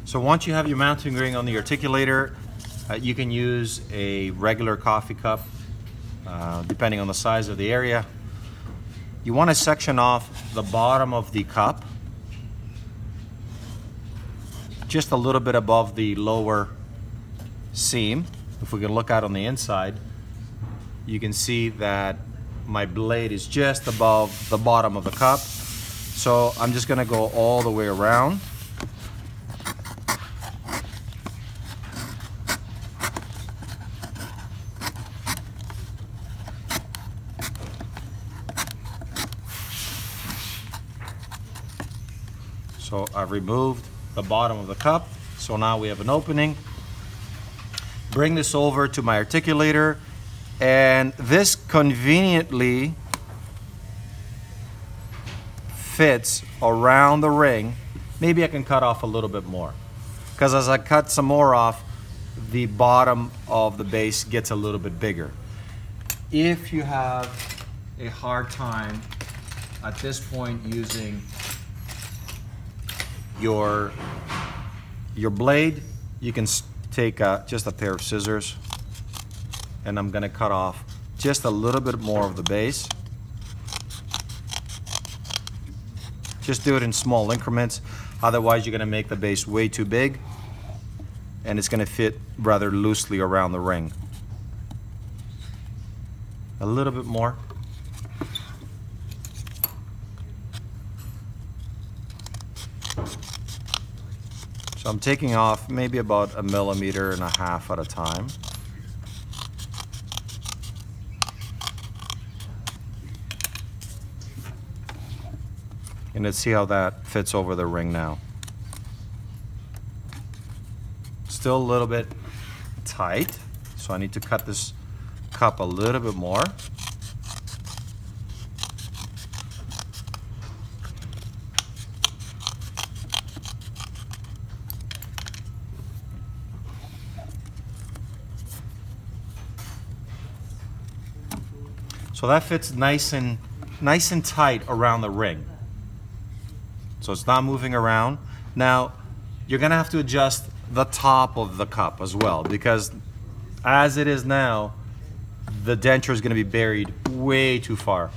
So once you have your mounting ring on the articulator, you can use a regular coffee cup, depending on the size of the area. You want to section off the bottom of the cup, just a little bit above the lower seam. If we can look out on the inside, you can see that my blade is just above the bottom of the cup. So I'm just going to go all the way around. So I've removed the bottom of the cup. So now we have an opening. Bring this over to my articulator, and this conveniently fits around the ring. Maybe I can cut off a little bit more, because as I cut some more off, the bottom of the base gets a little bit bigger. If you have a hard time at this point using your blade, you can take just a pair of scissors, and I'm going to cut off just a little bit more of the base. Just do it in small increments, otherwise you're going to make the base way too big and it's going to fit rather loosely around the ring. A little bit more. So I'm taking off maybe about 1.5 millimeters at a time. And let's see how that fits over the ring now. Still a little bit tight, so I need to cut this cup a little bit more. So that fits nice and tight around the ring. So it's not moving around. Now, you're gonna have to adjust the top of the cup as well, because as it is now, the denture is gonna be buried way too far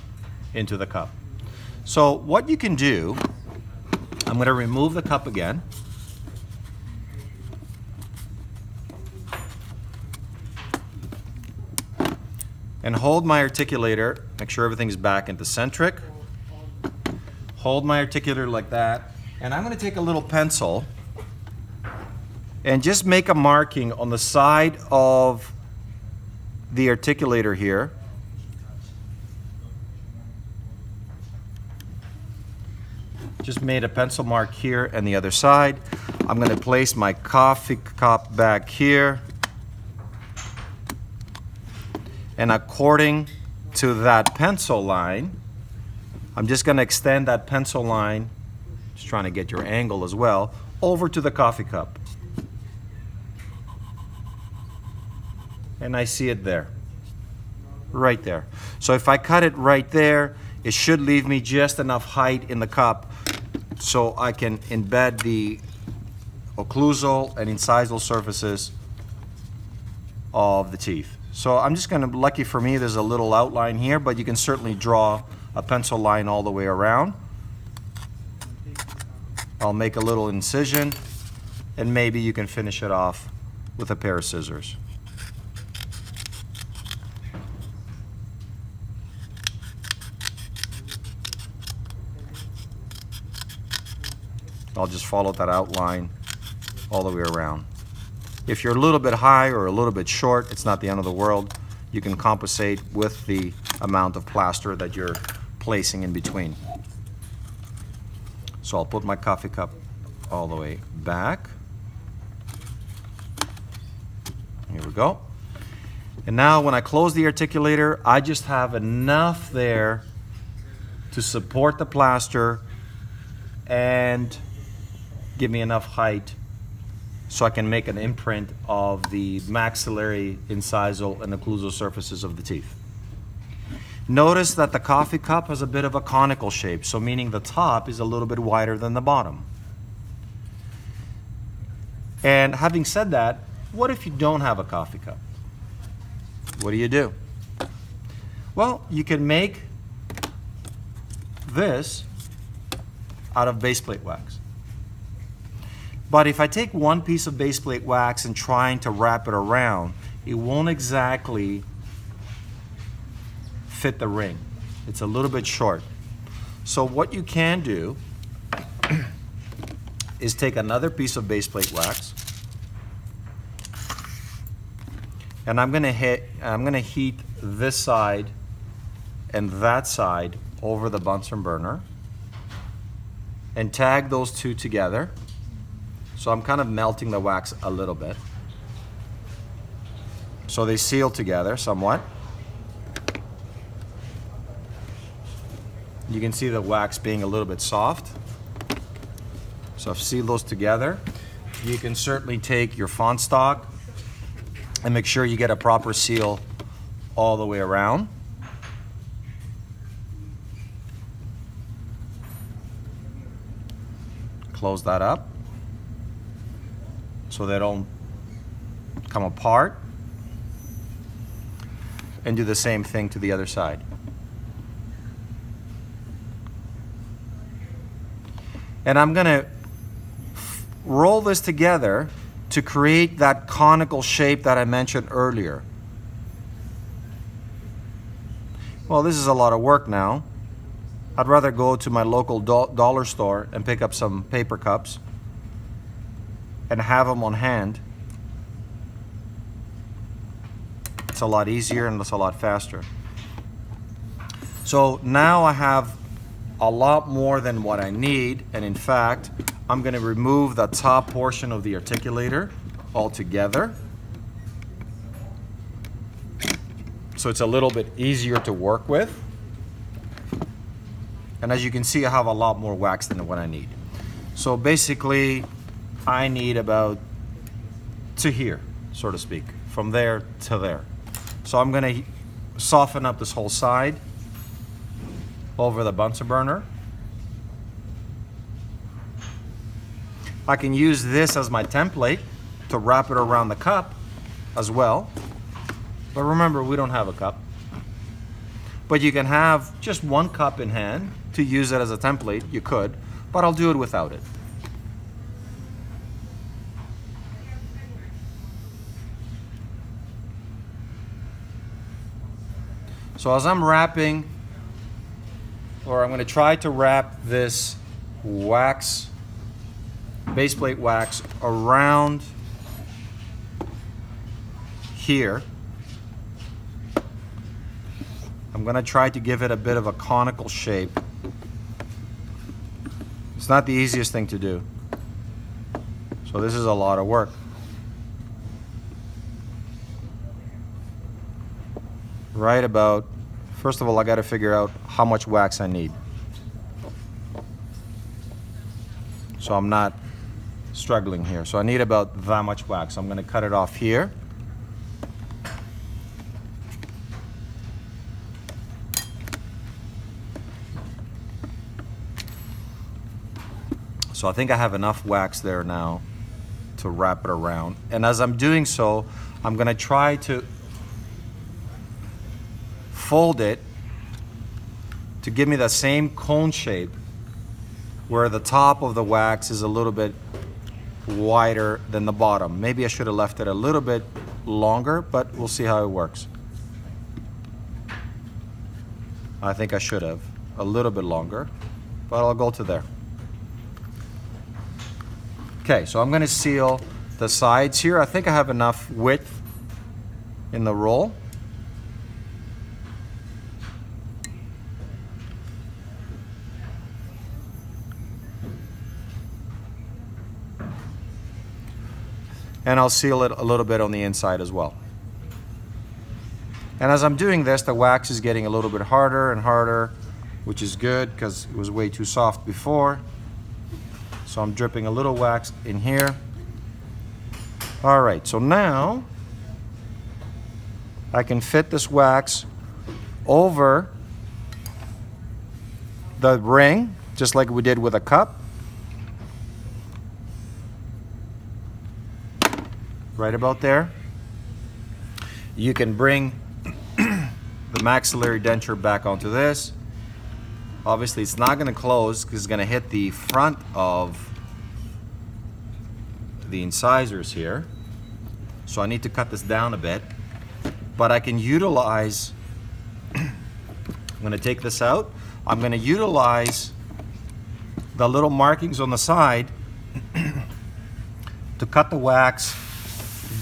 into the cup. So what you can do, I'm gonna remove the cup again. And hold my articulator, make sure everything's back into centric. Hold my articulator like that, and I'm going to take a little pencil and just make a marking on the side of the articulator here. Just made a pencil mark here and the other side. I'm going to place my coffee cup back here. And according to that pencil line, I'm just going to extend that pencil line, just trying to get your angle as well, over to the coffee cup. And I see it there, right there. So if I cut it right there, it should leave me just enough height in the cup so I can embed the occlusal and incisal surfaces of the teeth. So I'm just going to, lucky for me, there's a little outline here, but you can certainly draw a pencil line all the way around. I'll make a little incision, and maybe you can finish it off with a pair of scissors. I'll just follow that outline all the way around. If you're a little bit high or a little bit short, it's not the end of the world. You can compensate with the amount of plaster that you're placing in between. So I'll put my coffee cup all the way back. Here we go. And now when I close the articulator, I just have enough there to support the plaster and give me enough height so I can make an imprint of the maxillary, incisal, and occlusal surfaces of the teeth. Notice that the coffee cup has a bit of a conical shape, so meaning the top is a little bit wider than the bottom. And having said that, what if you don't have a coffee cup? What do? Well, you can make this out of base plate wax. But if I take one piece of base plate wax and trying to wrap it around, it won't exactly fit the ring. It's a little bit short. So what you can do is take another piece of base plate wax, and I'm gonna heat this side and that side over the Bunsen burner and tag those two together. So I'm kind of melting the wax a little bit, so they seal together somewhat. You can see the wax being a little bit soft. So I've sealed those together. You can certainly take your fond stock and make sure you get a proper seal all the way around. Close that up so they don't come apart. And do the same thing to the other side. And I'm gonna roll this together to create that conical shape that I mentioned earlier. Well, this is a lot of work now. I'd rather go to my local dollar store and pick up some paper cups and have them on hand. It's a lot easier and it's a lot faster. So now I have a lot more than what I need, and in fact, I'm going to remove the top portion of the articulator altogether. So it's a little bit easier to work with. And as you can see, I have a lot more wax than what I need. So basically, I need about to here, so to speak, from there to there. So I'm going to soften up this whole side over the Bunsen burner. I can use this as my template to wrap it around the cup as well. But remember, we don't have a cup. But you can have just one cup in hand to use it as a template. You could, but I'll do it without it. So as I'm wrapping, or I'm going to try to wrap this wax, base plate wax, around here. I'm going to try to give it a bit of a conical shape. It's not the easiest thing to do. So this is a lot of work. Right about, first of all, I got to figure out how much wax I need, so I'm not struggling here. So I need about that much wax. I'm going to cut it off here. So I think I have enough wax there now to wrap it around. And as I'm doing so, I'm going to try to fold it to give me the same cone shape where the top of the wax is a little bit wider than the bottom. Maybe I should have left it a little bit longer, but we'll see how it works. I think I should have a little bit longer, but I'll go to there. Okay, so I'm going to seal the sides here. I think I have enough width in the roll. And I'll seal it a little bit on the inside as well. And as I'm doing this, the wax is getting a little bit harder and harder, which is good because it was way too soft before. So I'm dripping a little wax in here. All right, so now I can fit this wax over the ring, just like we did with a cup. right about there. You can bring the maxillary denture back onto this. Obviously it's not going to close because it's going to hit the front of the incisors here. So I need to cut this down a bit. But I can utilize, I'm going to take this out. I'm going to utilize the little markings on the side to cut the wax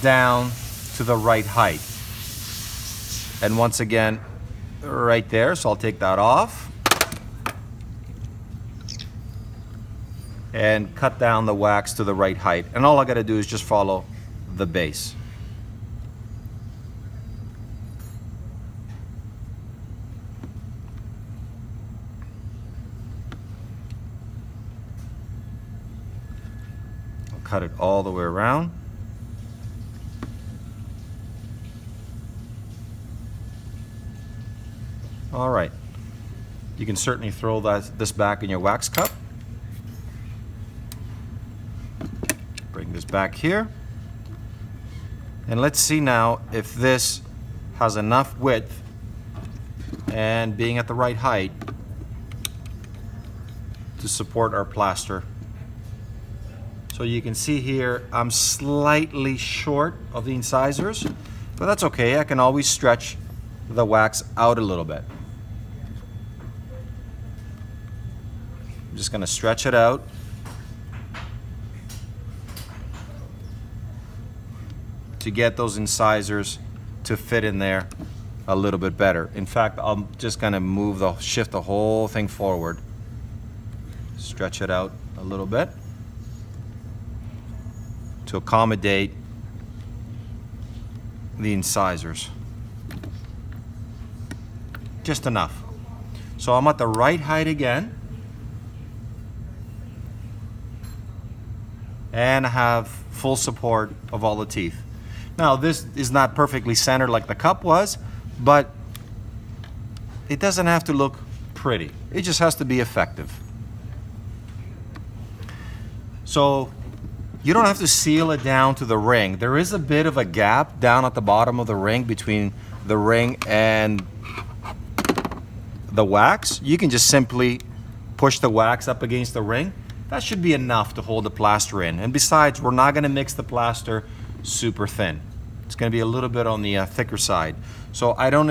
down to the right height. And once again, right there, so I'll take that off and cut down the wax to the right height. And all I gotta do is just follow the base. I'll cut it all the way around. All right, you can certainly throw this back in your wax cup. Bring this back here. And let's see now if this has enough width and being at the right height to support our plaster. So you can see here, I'm slightly short of the incisors, but that's okay. I can always stretch the wax out a little bit. I'm just going to stretch it out. To get those incisors to fit in there a little bit better. In fact, I'm just going to shift the whole thing forward. Stretch it out a little bit to accommodate the incisors. Just enough. So I'm at the right height again. And I have full support of all the teeth. Now this is not perfectly centered like the cup was, but it doesn't have to look pretty. It just has to be effective. So you don't have to seal it down to the ring. There is a bit of a gap down at the bottom of the ring between the ring and the wax. You can just simply push the wax up against the ring. That should be enough to hold the plaster in. And besides, we're not going to mix the plaster super thin. It's going to be a little bit on the thicker side. So I don't